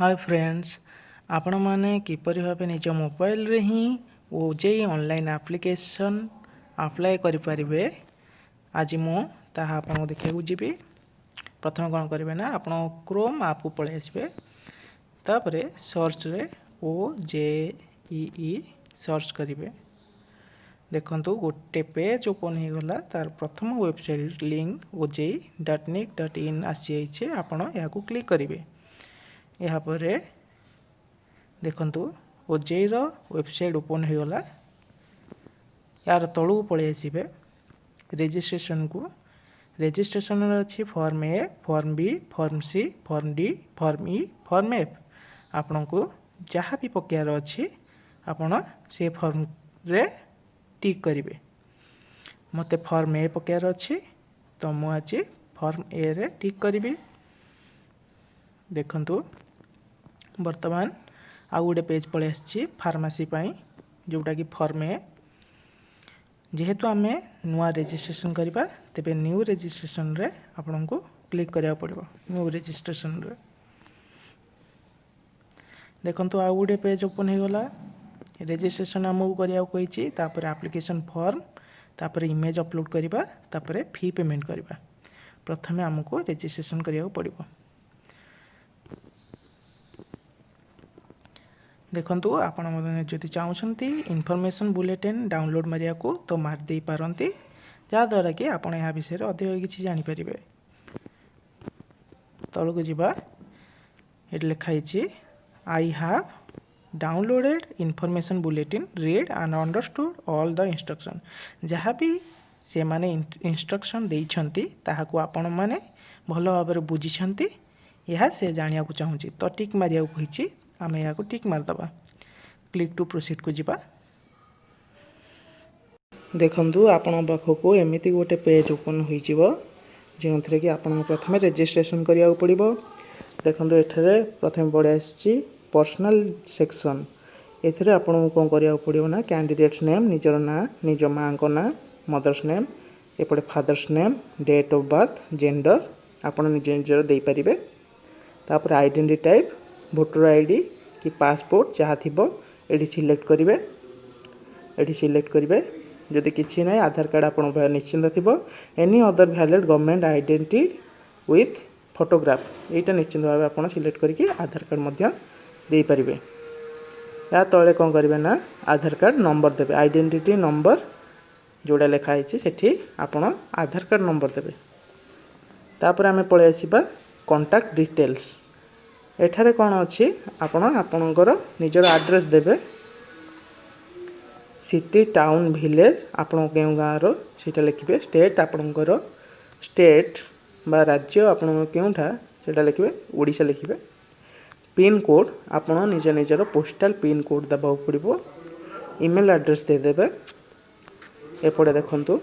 Hi friends, आपण माने किपरि भाबे निज मोबाइल रे ही ओजेई ऑनलाइन एप्लिकेशन अप्लाई करि परिबे। आज मु ताहा आपन देखिया को जिबी। प्रथम कोन करिवे ना आपण क्रोम ऐप को पळे आसबे। तापरे सर्च रे ओजेई सर्च करिवे। देखंतु गोटे पेज ओपन हो गला। तार प्रथम वेबसाइट लिंक oji.nic.in आसी आइछे। आपण या को क्लिक करिवे। यहाँ पर देखंतु ओजेई रो वेबसाइट ओपन हो गला। यार तळु पळे आसीबे रजिस्ट्रेशन को। रजिस्ट्रेशन रे अछि form A, form B, form C, form D, form E, form F. आपन को जहाँ भी पकेयार अछि आपण से फॉर्म रे टिक करिवे। मते फॉर्म ए पकेयार अछि तो मु आज फॉर्म ए रे टिक करिवे। देखंतु वर्तमान आउ गोटे पेज पळे आछि फार्मेसी पई, जोटा कि फॉर्म ए। जेहेतु आमे नुआ रजिस्ट्रेशन करिबा तेबे न्यू रजिस्ट्रेशन रे आपन को क्लिक करिया पड़िबो। न्यू रजिस्ट्रेशन रे देखंतु आउ गोटे पेज ओपन हो गला। रजिस्ट्रेशन हमहु करिया कहिछि। तापर एप्लीकेशन फॉर्म, तापर इमेज अपलोड करिबा, तापर फी पेमेंट करिबा। प्रथमे हमको रजिस्ट्रेशन करिया पड़िबो। देखंतु आपण मने जति चाहुछंती इन्फॉर्मेशन बुलेटिन डाउनलोड मारिया को तो मार दे पारंती, जा द्वारा कि आपण या विषय रे अधिक किछि जानि परिबे। तळ को जिबा। एट लिखा हिछि I have downloaded information bulletin, read and understood all the instruction. जहाँ भी से माने इंस्ट्रक्शन देइछंती ताहा को आपण माने भलो भाबरे बुझिछंती, यह से जानिया को चाहुछि तो टिक मारिया को कहिछि। आमे या को टिक मार दबा। क्लिक टू प्रोसीड को जिबा। देखंतु आपण पाखको एमिति गोटे पेज ओपन होई जिवो, जेंथरे कि आपण प्रथमे रजिस्ट्रेशन करिया को पड़िबो। देखंतु एठरे प्रथमे पड़े आछि पर्सनल सेक्शन। एथरे आपण कोन करिया को पड़िबो ना कैंडिडेट्स नेम, निजर ना, निज मां को ना, मदर्स नेम, एपडे father's name, date of birth, gender आपण निजर देई परिबे। तापर आइडेंटिटी टाइप वोटर आईडी कि पासपोर्ट जहाँ थिबो एडी सिलेक्ट करिवे। एडी सिलेक्ट करिवे। जदि किछि नै आधार कार्ड आपण निश्चिंत थिबो। Any other valid government identity with photograph एटा निश्चिंत भाबे आपण सिलेक्ट करके आधार कार्ड मध्य देई परिवे। या तळे कोन करिवे ना आधार कार्ड नंबर देबे। आइडेंटिटी नंबर जोडा लेखा हिछि सेठी आपण आधार कार्ड नंबर देबे। तापर आमे पळे आसीबा कांटेक्ट डिटेल्स। एठारे कोन अछि आपण आपणकर निजर एड्रेस देबे। सिटी, टाउन, विलेज आपण केउ गाँ रो सेटा लिखिबे। स्टेट आपणकर स्टेट बा राज्य आपण केउठा सेटा लिखिबे। ओडिसा लिखिबे। पिन कोड आपण निज निजर पोस्टल पिन कोड दबाउ पड़िबो। ईमेल एड्रेस दे देबे। एपडे देखंतु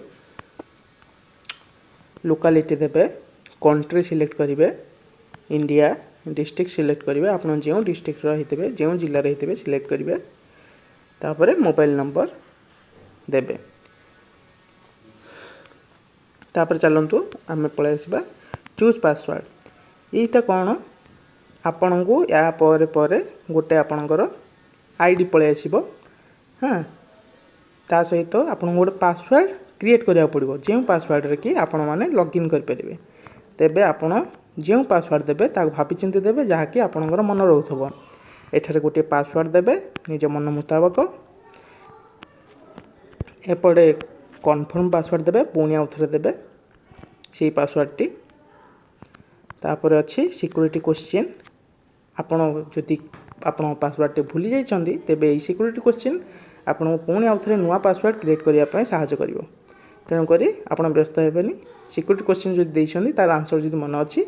लोकालिटी देबे। कंट्री सिलेक्ट करिवे। इंडिया डिस्ट्रिक्ट सिलेक्ट करिवे। आपण जेउ डिस्ट्रिक्ट रहितबे, जेउ जिल्ला रहितबे सिलेक्ट करिवे। तापरे मोबाइल नंबर देबे। तापर चलंतु आमे पळे आसीबा चूज पासवर्ड। एटा कोन आपण को या परे परे गोटे आपणकर आईडी पळे आसीबो। हां, ता सहित आपण गोटे पासवर्ड क्रिएट करिया पड़िबो। जेउ पासवर्ड रे कि आपण माने लॉगिन कर परिबे। तेबे आपण जेउ पासवर्ड देबे ता भाबी चिंती देबे जहा कि आपणकर मन रहउथबो। एठारे गोटे पासवर्ड देबे निज मन मुताबिक। एपडे कन्फर्म पासवर्ड देबे, पुणी आउथरे देबे सेही पासवर्ड टी। तापर अछि सिक्योरिटी क्वेश्चन। आपण जदि आपण पासवर्ड टी भूली जाइछंती तेबे एही सिक्योरिटी क्वेश्चन आपण पुणी आउथरे नुवा पासवर्ड क्रिएट करिया पय सहायता करिवो। तेणु करी आपण व्यस्त हेबेनी। सिक्योरिटी क्वेश्चन जदि देइछंती तार आंसर जदि मन अछि,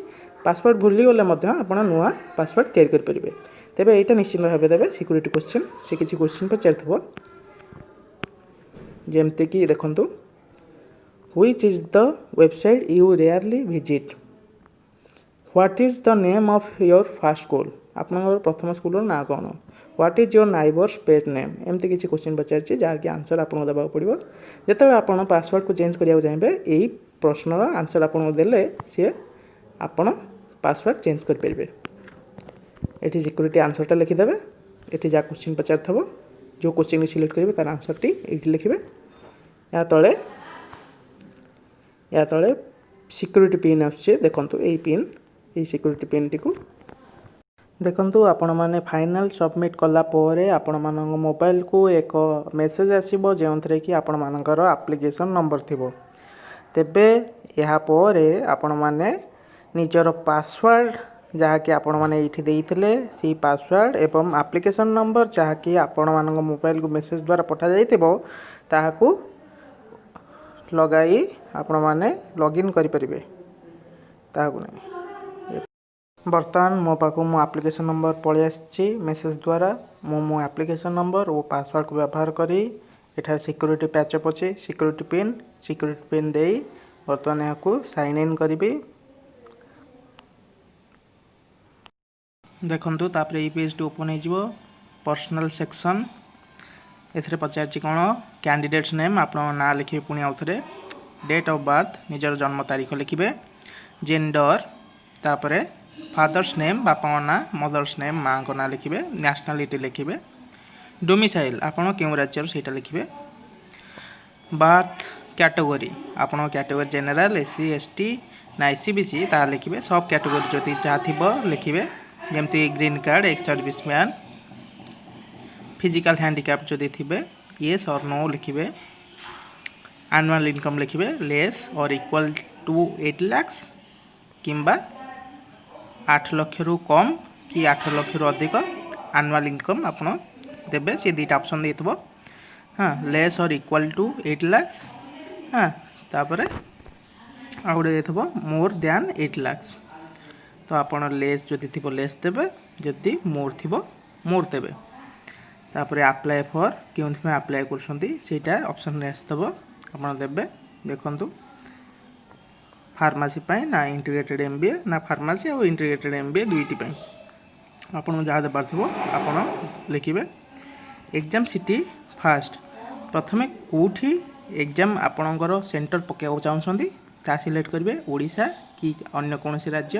पासवर्ड भूली गले मध्य आपण नुवा पासवर्ड तैयार कर परिबे। तेबे एटा निश्चित भाबे देबे सिक्योरिटी क्वेश्चन। से किछि क्वेश्चन पचारथबो जेमते कि देखंतु which is the website you rarely visit, what is the name of your first school, आपनकर प्रथम स्कूल रो ना कोन, what is your neighbour's pet name. एमते किछि क्वेश्चन पचारछि जहा कि आंसर आपन देबा पड़िबो। जेतले आपन पासवर्ड को चेंज करिया चाहबे एही प्रश्नर आंसर आपन देले से आपन पासवर्ड चेंज कर परिबे। ये सिक्यूरीटी आंसरटा लिखिदेवे। ये जहाँ क्वेश्चन पचार थो जो क्वेश्चन सिलेक्ट करेंगे तार आंसरटी ये लिखे। या तले सिक्यूरीटी पिन आसुचे देखो यही पिन ये सिक्यूरीटी पिन टी को देखु आपण मैंने फाइनल सबमिट कलापर आपण मान मोबाइल को एक मेसेज आसो जो थे कि आपण मानकर एप्लिकेशन नंबर थी तेबे यापर आपण मैंने निजर पासवर्ड जहाँकि आपण मैंने ये देते से पासवर्ड एवं एप्लिकेशन नंबर जहाँकि आपण मान मोबाइल को मेसेज द्वारा पठा जाता लगाई आपण मैंने लॉगिन करें बर्तमान मो पाक मो एप्लिकेशन नंबर पलि आसी मेसेज द्वारा मो एप्लिकेशन नंबर और पासवर्ड को व्यवहार करी एठार सिक्यूरीटी पैचअप अच्छे सिक्यूरीटी पिन दे बर्तमान यहाँ साइन इन करी देखु तापर ये पेज टी ओपन हो पर्सनल सेक्शन एथरे पचार कौन कैंडिडेट्स नेम आप ना लिखे पुणी आउ थे डेट ऑफ बर्थ निजर जन्म तारीख लिखे जेंडर तापर फादर्स नेम बापा ना मदर्स नेम माँ को ना लिखे नेशनलिटी लिखे डोमिसाइल आपड़ क्यों राज्य से लिखे बर्थ कैटेगरी आपड़ कैटेगरी जेनेल एससी एसटी ना एससीबीसी ता लिखे सब कैटेगरी जदि जहाँ थी लिखे जमती green card ex serviceman physical handicap जदि थे येस और नो लिखे एनुअल इनकम लिखे less or equal to 8 lakh किंबा 8 लाख रु कम कि 8 लाख रु अधिक एनुअल इनकम आप देवे सी दुटा ऑप्शन देव हाँ less or equal to 8 lakh हाँ तापर आउे देव मोर दैन 8 लाख तो आप लेस जदि थी लेस देवे जदि मोर थी मोर देवे तापर अप्लाई फॉर क्यों अप्लाई करटा ऑप्शन आसव आप देवे देखु फार्मासी ना इंटीग्रेटेड एमबीए ना फार्मासी और इंटीग्रेटेड एमबीए दुईटी आप जहाँ देवार थो आप लिखे एग्जाम सिटी फास्ट प्रथमे कौटी एग्जाम आपणकर सेंटर पकड़ा चाहते ता सिलेक्ट करेंगे ओडिशा कि अन्य कौन राज्य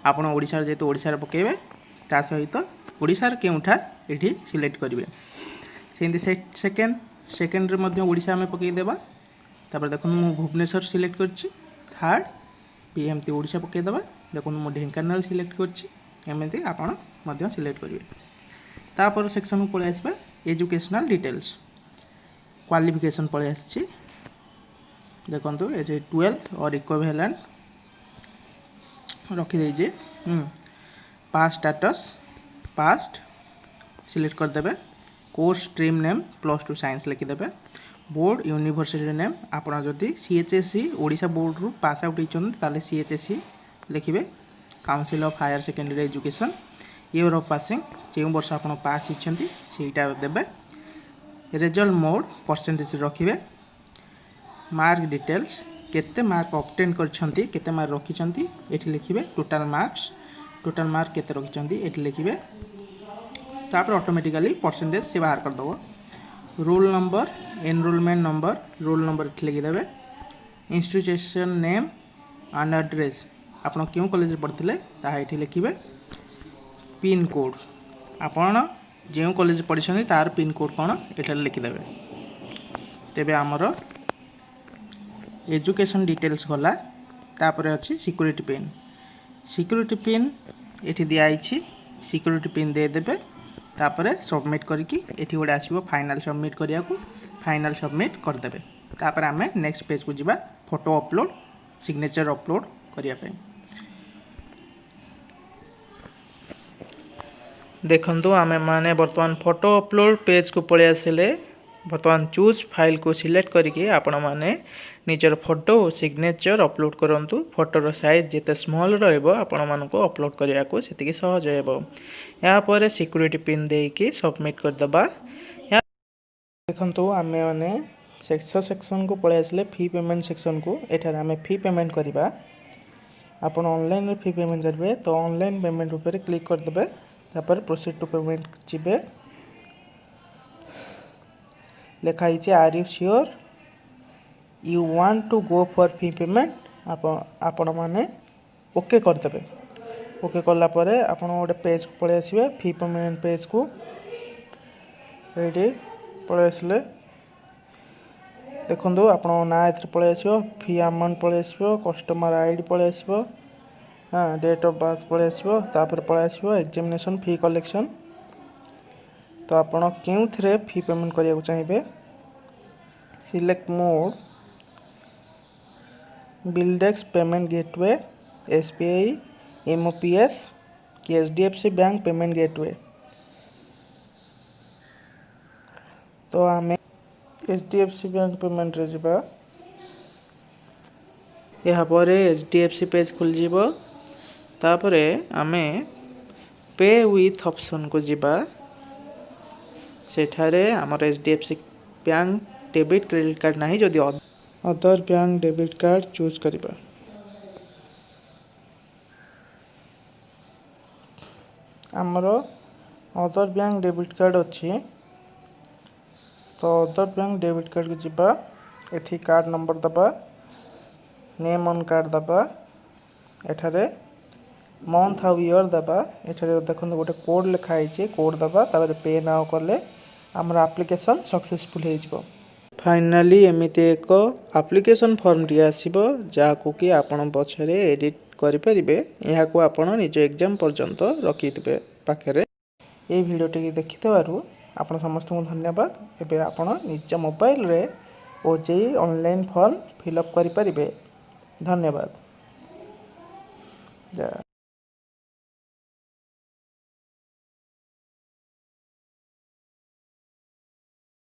आप ओडिशा जेहेतु ओडिशा पकेबे ता सहित ओडिशार केउठा ये सिलेक्ट करेंगे सेमती सेकेंड ओडिशा में पकईदेवा तापर देखो मु भुवनेश्वर सिलेक्ट करछि थर्ड भी एमती ओडिशा पकईदेवा देखो मु ढेंकानाल सिलेक्ट करछि आपड़ सिलेक्ट करेंगे तापर सेक्शन को पलि आसबा एजुकेशनल डिटेल्स क्वालिफिकेशन पलि आछि देखो ये 12 और इक्विवेलेंट रखीदे पास स्टेटस पास्ट सिलेक्ट करदे कोर्स स्ट्रीम नेम +2 साइंस लिखिदेवे बोर्ड यूनिवर्सिटी नेम आपड़ जदि सीएचएससी ओडिशा बोर्ड रु पास आउट होते सीएचएससी लिखे council of higher secondary education year of passing जो वर्ष आप पास होता देवे रिजल्ट मोड परसेंटेज रखिए मार्क डिटेल्स केते मार्क ऑब्टेन करछंती केते मार्क रखिछंती एठी लिखिबे टोटल मार्क केते रखिछंती एठी लिखिबे तापर ऑटोमेटिकली परसेंटेज से बाहर कर दबो roll number enrolment number roll number एठी लिखिदेवे इंस्टीट्यूशन नेम एंड एड्रेस आपण क्यों कॉलेज पढ़थिले ताहा एठी लिखिबे पिन कोड आपण जो कॉलेज पढ़ी तार पिन कोड कौन एठार लिखिदेवे तेबे आमर एजुकेशन डिटेल्स गला तापर अच्छी सिक्यूरीटी पिन एठी दिखाई सिक्यूरीटी पिन दे देबे तापर सबमिट करके एठी गोटे आसीबो फाइनल सबमिट करिया को फाइनल सबमिट कर देबे तापर आमे नेक्स्ट पेज को जिबा फोटो अपलोड सिग्नेचर अपलोड करिया पे देखंतु आमे माने वर्तमान फोटो अपलोड पेज को पळे आसिले वर्तमान चूज फाइल को सिलेक्ट करके आपण माने निजर फोटो और सिग्नेचर अपलोड करंतु फोटोर साइज जिते स्मॉल रहइबो आपण मानको अपलोड करिया को सेतिकी सहज हेबो या पर सिक्यूरीटी पिन देकी सबमिट कर दबा देखंतु आमे माने सेक्शन को पळे आसिले फी पेमेंट सेक्शन को एठार आमे फी पेमेंट करिबा आपण ऑनलाइन फी पेमेंट करबे तो ऑनलाइन पेमेंट ऊपर क्लिक कर देबे तापर प्रोसीड टू पेमेंट जिबे लिखा है are you sure you want to go for fee payment आपण माने ओके कर देबे ओके कला परे आपण गोटे पेज को पळै आसिबे फी पेमेंट पेज को ये पळै आसले देखो आप ना ए पलि आस फी अमाउंट पलि आस कस्टमर आईडी पलि आस हाँ डेट ऑफ बर्थ पलि आसपर पलि आस एग्जामिनेशन फी कलेक्शन तो आपण के फी पेमेंट करने चाहिए select mode BillDesk payment gateway SBI MOPS कि एचडीएफसी बैंक पेमेंट गेटवे तो आम एचडीएफसी बैंक पेमेंट रे जिबा यापर एचडीएफसी पेज खुल जीवो तापरे आमे पे विथ ऑप्शन को जिबा सेठारे आमर HDFC bank debit credit card नहीं जदि other bank debit card choose करिबा आमर अदर बैंक डेबिट कार्ड अच्छी तो अदर बैंक डेबिट कार्ड को जिबा एठी कार्ड नंबर दबा नेम ऑन कार्ड दबा एठारे मंथ आउ ईयर दबा एठारे देखो गोटे कोड लिखाई कोड दबा तापर पे नाउ कले आमर एप्लिकेशन सक्सेसफुल हो जिवो फाइनाली एमिति एक एप्लिकेशन फॉर्म टी आसीबो जाको कि आपण पछरे एडिट करि परिबे या को आपण निज एग्जाम पर्यंत रखिथिबे पाखरे ए भिडियोटी देखिथबारु आपण समस्त को धन्यवाद एबे आपण निज मोबाइल रे ओजेई ऑनलाइन फॉर्म फिल अप करि परिबे धन्यवाद।